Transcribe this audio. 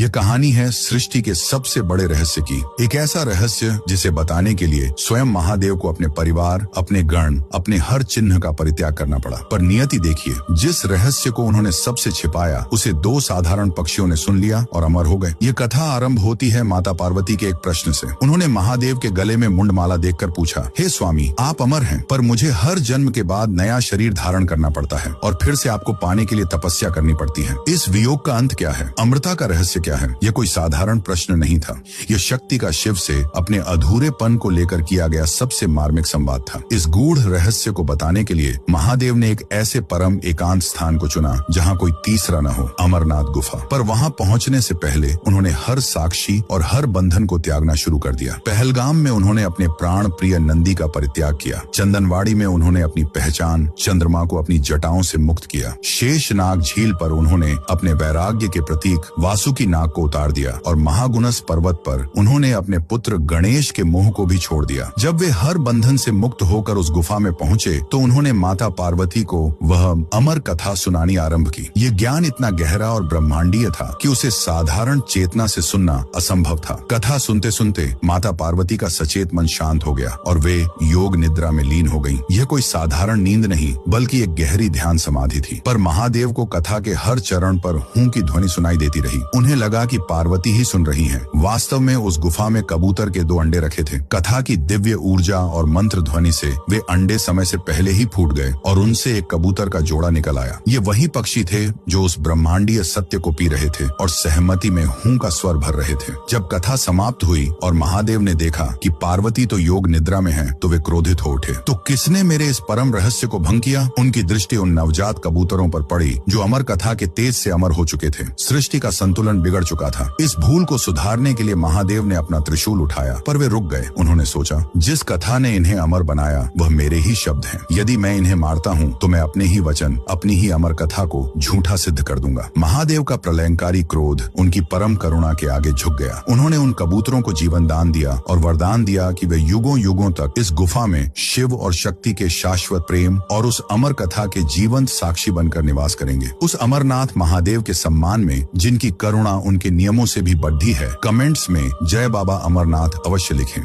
ये कहानी है सृष्टि के सबसे बड़े रहस्य की। एक ऐसा रहस्य जिसे बताने के लिए स्वयं महादेव को अपने परिवार, अपने गण, अपने हर चिन्ह का परित्याग करना पड़ा। पर नियति देखिए, जिस रहस्य को उन्होंने सबसे छिपाया उसे दो साधारण पक्षियों ने सुन लिया और अमर हो गए। ये कथा आरंभ होती है माता पार्वती के एक प्रश्न से। उन्होंने महादेव के गले में मुंडमाला देखकर पूछा, हे स्वामी, आप अमर हैं, पर मुझे हर जन्म के बाद नया शरीर धारण करना पड़ता है और फिर से आपको पाने के लिए तपस्या करनी पड़ती है। इस वियोग का अंत क्या है? अमृता का रहस्य क्या है? यह कोई साधारण प्रश्न नहीं था। यह शक्ति का शिव से अपने अधूरेपन को लेकर किया गया सबसे मार्मिक संवाद था। इस गूढ़ रहस्य को बताने के लिए महादेव ने एक ऐसे परम एकांत स्थान को चुना जहाँ कोई तीसरा न हो, अमरनाथ गुफा। पर वहाँ पहुँचने से पहले उन्होंने हर साक्षी और हर बंधन को त्यागना शुरू कर दिया। पहलगाम में उन्होंने अपने प्राण प्रिय नंदी का परित्याग किया। चंदनवाड़ी में उन्होंने अपनी पहचान चंद्रमा को अपनी जटाओं से मुक्त किया। शेषनाग झील पर उन्होंने अपने वैराग्य के प्रतीक वासुकी नाग को उतार दिया और महागुनस पर्वत पर उन्होंने अपने पुत्र गणेश के मोह को भी छोड़ दिया। जब वे हर बंधन से मुक्त होकर उस गुफा में पहुंचे तो उन्होंने माता पार्वती को वह अमर कथा सुनानी आरंभ की। ये ज्ञान इतना गहरा और ब्रह्मांडीय था कि उसे साधारण चेतना से सुनना असंभव था। कथा सुनते सुनते माता पार्वती का सचेत मन शांत हो गया और वे योग निद्रा में लीन हो गईं। यह कोई साधारण नींद नहीं बल्कि एक गहरी ध्यान समाधि थी। पर महादेव को कथा के हर चरण पर हूं की ध्वनि सुनाई देती रही। उन्हें लगा कि पार्वती ही सुन रही हैं। वास्तव में उस गुफा में कबूतर के 2 अंडे रखे थे। कथा की दिव्य ऊर्जा और मंत्र ध्वनि से वे अंडे समय से पहले ही फूट गए और उनसे एक कबूतर का जोड़ा निकल आया। ये वही पक्षी थे जो उस ब्रह्मांडीय सत्य को पी रहे थे और सहमति में हूं का स्वर भर रहे थे। जब कथा समाप्त हुई और महादेव ने देखा कि पार्वती तो योग निद्रा में है तो वे क्रोधित हो उठे। तो किसने मेरे इस परम रहस्य को भंग किया? उनकी दृष्टि उन नवजात कबूतरों पर पड़ी जो अमर कथा के तेज से अमर हो चुके थे। सृष्टि का संतुलन बिगड़ चुका था। इस भूल को सुधारने के लिए महादेव ने अपना त्रिशूल उठाया, पर वे रुक गए। उन्होंने सोचा, जिस कथा ने इन्हें अमर बनाया वह मेरे ही शब्द हैं। यदि मैं इन्हें मारता हूँ तो मैं अपने ही वचन, अपनी ही अमर कथा को झूठा सिद्ध कर दूंगा। महादेव का प्रलयंकारी क्रोध उनकी परम करुणा के आगे झुक गया। उन्होंने उन कबूतरों को जीवन दान दिया और वरदान दिया कि वे युगों युगों तक इस गुफा में शिव और शक्ति के शाश्वत प्रेम और उस अमर कथा के जीवंत साक्षी बनकर निवास करेंगे। उस अमरनाथ महादेव के सम्मान में जिनकी करुणा उनके नियमों से भी बढ़ी है, कमेंट्स में जय बाबा अमरनाथ अवश्य लिखें।